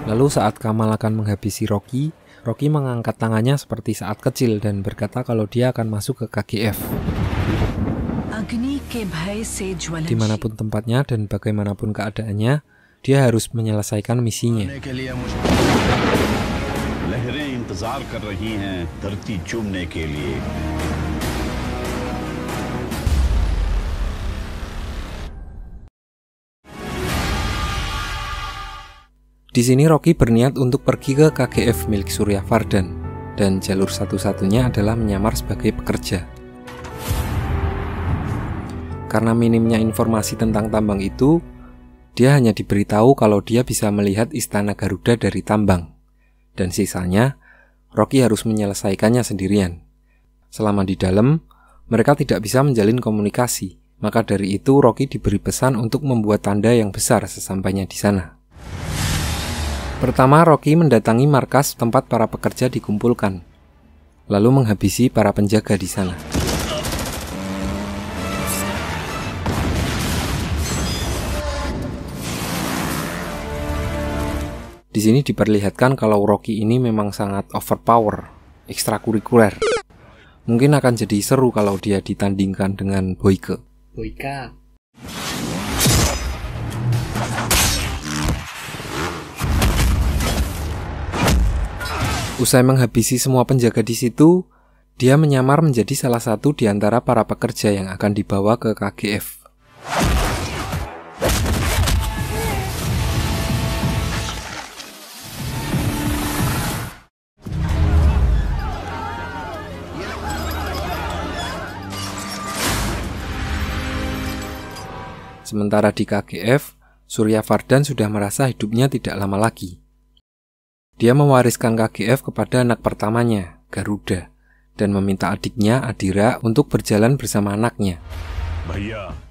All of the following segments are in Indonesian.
Lalu saat Kamal akan menghabisi Rocky, Rocky mengangkat tangannya seperti saat kecil dan berkata kalau dia akan masuk ke KGF. Dimanapun tempatnya dan bagaimanapun keadaannya, dia harus menyelesaikan misinya. Di sini Rocky berniat untuk pergi ke KGF milik Surya Vardhan, dan jalur satu-satunya adalah menyamar sebagai pekerja. Karena minimnya informasi tentang tambang itu, dia hanya diberitahu kalau dia bisa melihat istana Garuda dari tambang, dan sisanya Rocky harus menyelesaikannya sendirian. Selama di dalam, mereka tidak bisa menjalin komunikasi, maka dari itu Rocky diberi pesan untuk membuat tanda yang besar sesampainya di sana. Pertama, Rocky mendatangi markas tempat para pekerja dikumpulkan, lalu menghabisi para penjaga di sana. Di sini diperlihatkan kalau Rocky ini memang sangat overpower, ekstrakurikuler. Mungkin akan jadi seru kalau dia ditandingkan dengan Boyke. Usai menghabisi semua penjaga di situ, dia menyamar menjadi salah satu di antara para pekerja yang akan dibawa ke KGF. Sementara di KGF, Surya Vardhan sudah merasa hidupnya tidak lama lagi. Dia mewariskan KGF kepada anak pertamanya, Garuda, dan meminta adiknya, Adira, untuk berjalan bersama anaknya.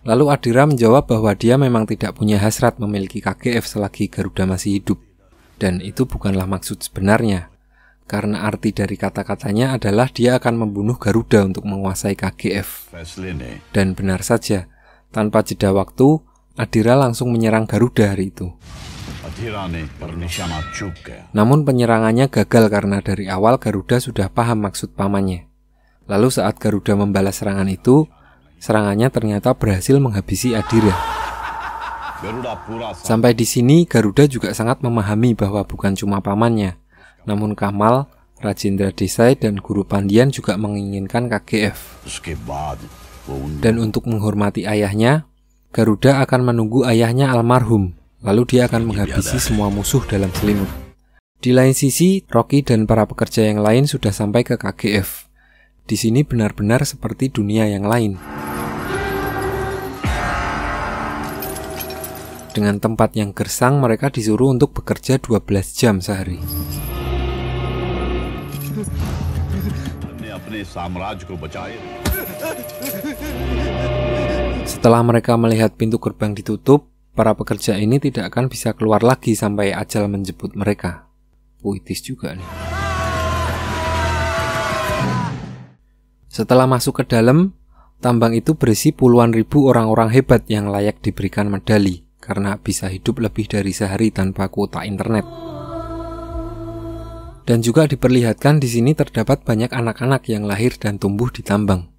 Lalu Adira menjawab bahwa dia memang tidak punya hasrat memiliki KGF selagi Garuda masih hidup. Dan itu bukanlah maksud sebenarnya, karena arti dari kata-katanya adalah dia akan membunuh Garuda untuk menguasai KGF. Dan benar saja, tanpa jeda waktu, Adira langsung menyerang Garuda hari itu. Namun penyerangannya gagal karena dari awal Garuda sudah paham maksud pamannya. Lalu saat Garuda membalas serangan itu, serangannya ternyata berhasil menghabisi Adira. Sampai di sini Garuda juga sangat memahami bahwa bukan cuma pamannya, namun Kamal, Rajendra Desai, dan Guru Pandian juga menginginkan KGF. Dan untuk menghormati ayahnya, Garuda akan menunggu ayahnya almarhum. Lalu dia akan menghabisi semua musuh dalam selimut. Di lain sisi, Rocky dan para pekerja yang lain sudah sampai ke KGF. Di sini benar-benar seperti dunia yang lain. Dengan tempat yang gersang, mereka disuruh untuk bekerja 12 jam sehari. Setelah mereka melihat pintu gerbang ditutup, para pekerja ini tidak akan bisa keluar lagi sampai ajal menjemput mereka. Puitis juga nih. Setelah masuk ke dalam, tambang itu berisi puluhan ribu orang-orang hebat yang layak diberikan medali karena bisa hidup lebih dari sehari tanpa kuota internet. Dan juga diperlihatkan di sini terdapat banyak anak-anak yang lahir dan tumbuh di tambang.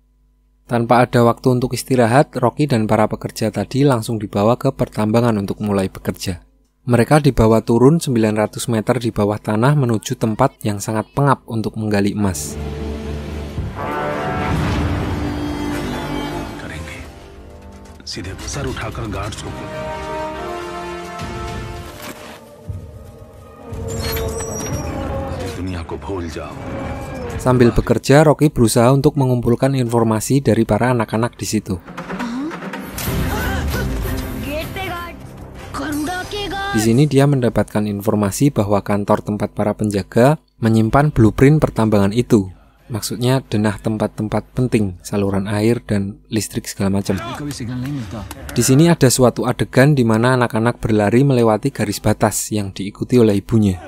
Tanpa ada waktu untuk istirahat, Rocky dan para pekerja tadi langsung dibawa ke pertambangan untuk mulai bekerja. Mereka dibawa turun 900 meter di bawah tanah menuju tempat yang sangat pengap untuk menggali emas. Sambil bekerja, Rocky berusaha untuk mengumpulkan informasi dari para anak-anak di situ. Di sini dia mendapatkan informasi bahwa kantor tempat para penjaga menyimpan blueprint pertambangan itu. Maksudnya denah tempat-tempat penting, saluran air dan listrik segala macam. Di sini ada suatu adegan di mana anak-anak berlari melewati garis batas yang diikuti oleh ibunya.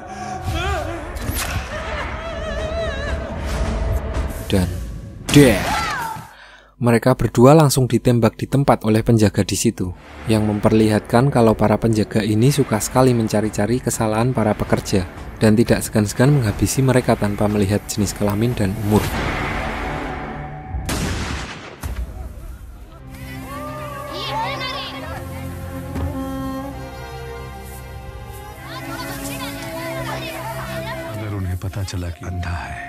Dan Mereka berdua langsung ditembak di tempat oleh penjaga di situ, yang memperlihatkan kalau para penjaga ini suka sekali mencari-cari kesalahan para pekerja dan tidak segan-segan menghabisi mereka tanpa melihat jenis kelamin dan umur. अगर उन्हें पता चला कि अंधा है,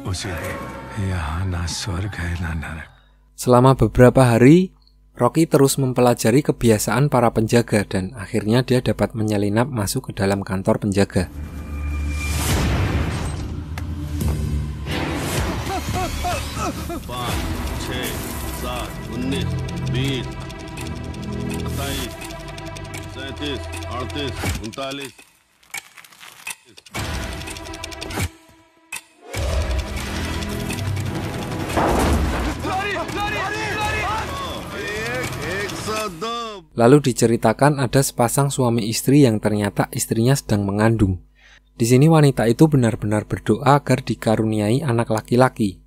उसे यहाँ ना स्वर्ग है ना नरक. Selama beberapa hari, Rocky terus mempelajari kebiasaan para penjaga dan akhirnya dia dapat menyelinap masuk ke dalam kantor penjaga. Lalu diceritakan ada sepasang suami istri yang ternyata istrinya sedang mengandung. Di sini wanita itu benar-benar berdoa agar dikaruniai anak laki-laki.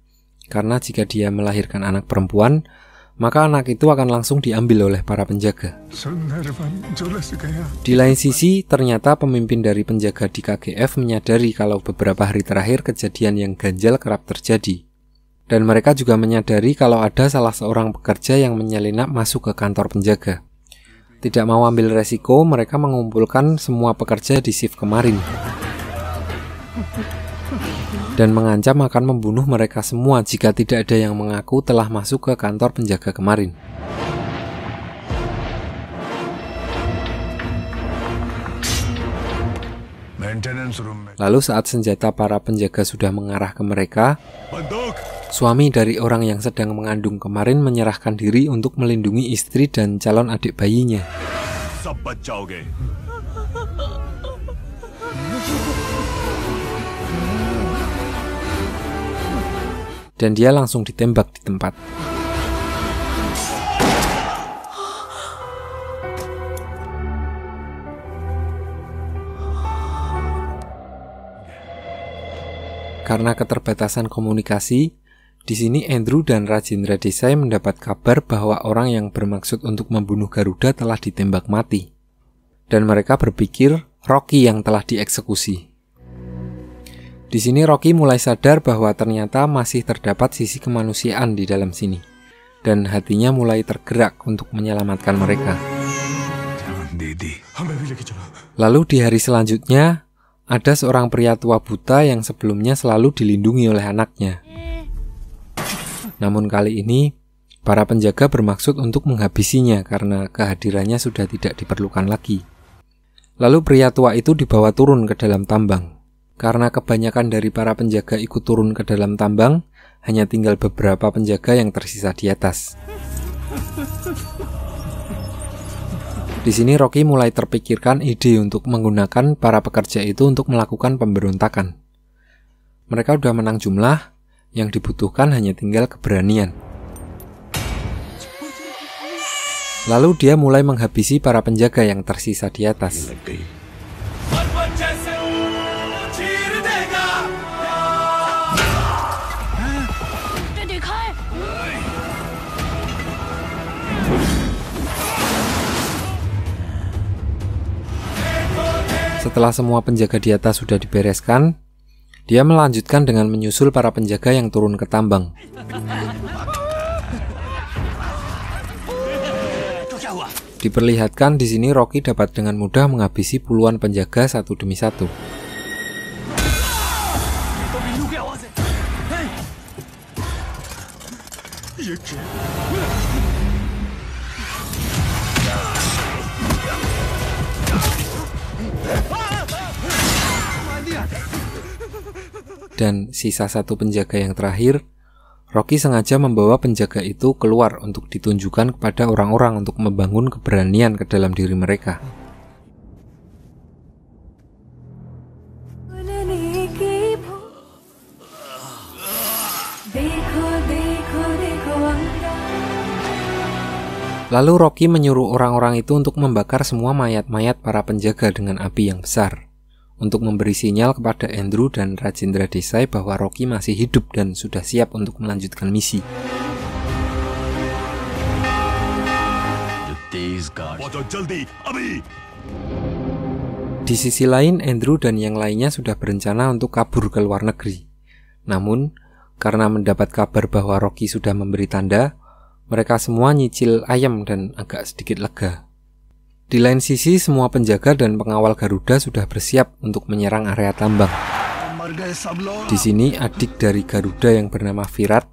Karena jika dia melahirkan anak perempuan, maka anak itu akan langsung diambil oleh para penjaga. Di lain sisi, ternyata pemimpin dari penjaga di KGF menyadari kalau beberapa hari terakhir kejadian yang ganjal kerap terjadi. Dan mereka juga menyadari kalau ada salah seorang pekerja yang menyelinap masuk ke kantor penjaga. Tidak mau ambil resiko, mereka mengumpulkan semua pekerja di shift kemarin dan mengancam akan membunuh mereka semua jika tidak ada yang mengaku telah masuk ke kantor penjaga kemarin. Lalu saat senjata para penjaga sudah mengarah ke mereka, suami dari orang yang sedang mengandung kemarin menyerahkan diri untuk melindungi istri dan calon adik bayinya. Dan dia langsung ditembak di tempat. Karena keterbatasan komunikasi, di sini Andrew dan Rajendra Desai mendapat kabar bahwa orang yang bermaksud untuk membunuh Garuda telah ditembak mati. Dan mereka berpikir Rocky yang telah dieksekusi. Di sini Rocky mulai sadar bahwa ternyata masih terdapat sisi kemanusiaan di dalam sini. Dan hatinya mulai tergerak untuk menyelamatkan mereka. Lalu di hari selanjutnya, ada seorang pria tua buta yang sebelumnya selalu dilindungi oleh anaknya. Namun kali ini, para penjaga bermaksud untuk menghabisinya karena kehadirannya sudah tidak diperlukan lagi. Lalu pria tua itu dibawa turun ke dalam tambang. Karena kebanyakan dari para penjaga ikut turun ke dalam tambang, hanya tinggal beberapa penjaga yang tersisa di atas. Di sini Rocky mulai terpikirkan ide untuk menggunakan para pekerja itu untuk melakukan pemberontakan. Mereka udah menang jumlah, yang dibutuhkan hanya tinggal keberanian. Lalu dia mulai menghabisi para penjaga yang tersisa di atas. Setelah semua penjaga di atas sudah dibereskan, dia melanjutkan dengan menyusul para penjaga yang turun ke tambang. Diperlihatkan di sini Rocky dapat dengan mudah menghabisi puluhan penjaga satu demi satu. Dan sisa satu penjaga yang terakhir, Rocky sengaja membawa penjaga itu keluar untuk ditunjukkan kepada orang-orang untuk membangun keberanian ke dalam diri mereka. Lalu Rocky menyuruh orang-orang itu untuk membakar semua mayat-mayat para penjaga dengan api yang besar, untuk memberi sinyal kepada Andrew dan Rajendra Desai bahwa Rocky masih hidup dan sudah siap untuk melanjutkan misi. Di sisi lain, Andrew dan yang lainnya sudah berencana untuk kabur ke luar negeri. Namun, karena mendapat kabar bahwa Rocky sudah memberi tanda, mereka semua nyicil ayam dan agak sedikit lega. Di lain sisi, semua penjaga dan pengawal Garuda sudah bersiap untuk menyerang area tambang. Di sini, adik dari Garuda yang bernama Virat,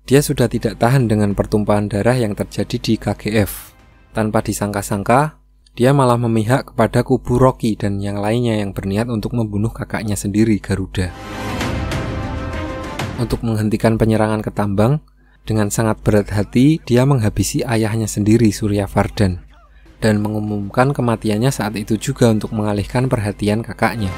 dia sudah tidak tahan dengan pertumpahan darah yang terjadi di KGF. Tanpa disangka-sangka, dia malah memihak kepada kubu Rocky dan yang lainnya yang berniat untuk membunuh kakaknya sendiri, Garuda. Untuk menghentikan penyerangan ke tambang, dengan sangat berat hati, dia menghabisi ayahnya sendiri, Suryavardhan, dan mengumumkan kematiannya saat itu juga untuk mengalihkan perhatian kakaknya.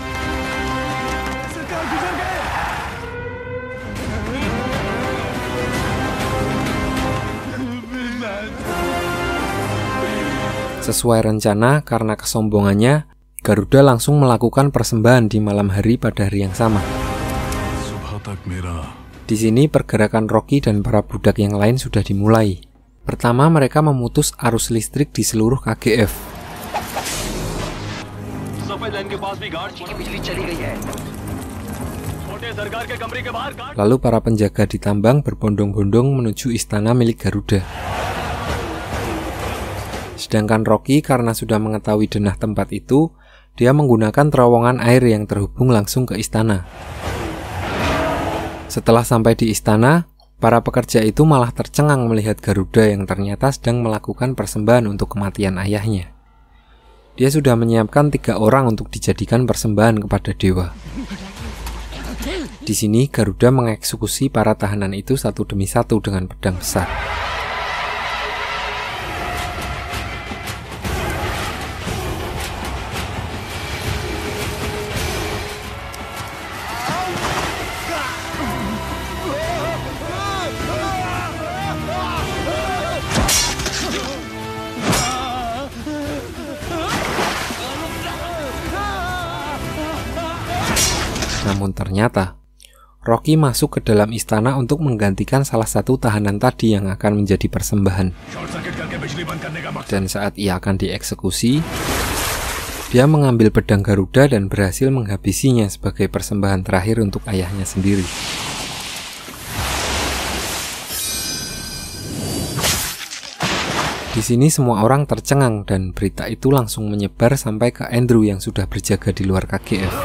Sesuai rencana, karena kesombongannya, Garuda langsung melakukan persembahan di malam hari pada hari yang sama. Di sini pergerakan Rocky dan para budak yang lain sudah dimulai. Pertama, mereka memutus arus listrik di seluruh KGF. Lalu para penjaga di tambang berbondong-bondong menuju istana milik Garuda. Sedangkan Rocky karena sudah mengetahui denah tempat itu, dia menggunakan terowongan air yang terhubung langsung ke istana. Setelah sampai di istana, para pekerja itu malah tercengang melihat Garuda yang ternyata sedang melakukan persembahan untuk kematian ayahnya. Dia sudah menyiapkan 3 orang untuk dijadikan persembahan kepada dewa. Di sini Garuda mengeksekusi para tahanan itu satu demi satu dengan pedang besar. Namun ternyata, Rocky masuk ke dalam istana untuk menggantikan salah satu tahanan tadi yang akan menjadi persembahan. Dan saat ia akan dieksekusi, dia mengambil pedang Garuda dan berhasil menghabisinya sebagai persembahan terakhir untuk ayahnya sendiri. Di sini semua orang tercengang dan berita itu langsung menyebar sampai ke Andrew yang sudah berjaga di luar KGF.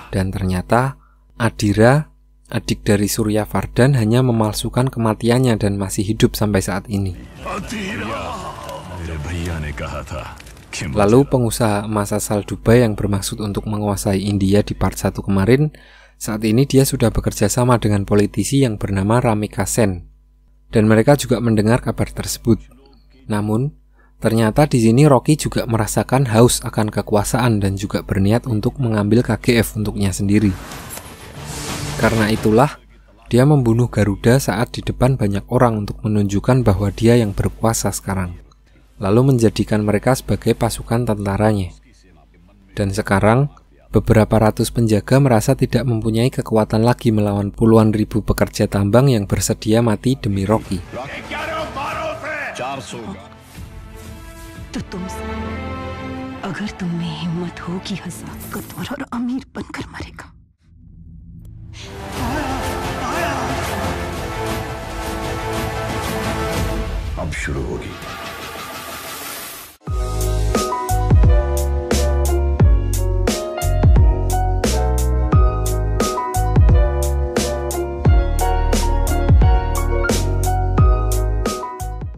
Dan ternyata Adira, adik dari Suryavardhan, hanya memalsukan kematiannya dan masih hidup sampai saat ini. Lalu pengusaha emas asal Dubai yang bermaksud untuk menguasai India di part 1 kemarin, saat ini dia sudah bekerja sama dengan politisi yang bernama Ramika Sen. Dan mereka juga mendengar kabar tersebut. Namun, ternyata di sini Rocky juga merasakan haus akan kekuasaan dan juga berniat untuk mengambil KGF untuknya sendiri. Karena itulah, dia membunuh Garuda saat di depan banyak orang untuk menunjukkan bahwa dia yang berkuasa sekarang. Lalu menjadikan mereka sebagai pasukan tentaranya. Dan sekarang, beberapa ratus penjaga merasa tidak mempunyai kekuatan lagi melawan puluhan ribu pekerja tambang yang bersedia mati demi Rocky. तो तुमसे अगर तुम में हिम्मत होगी हसाब का तौर और अमीर बनकर मरेगा। अब शुरू होगी।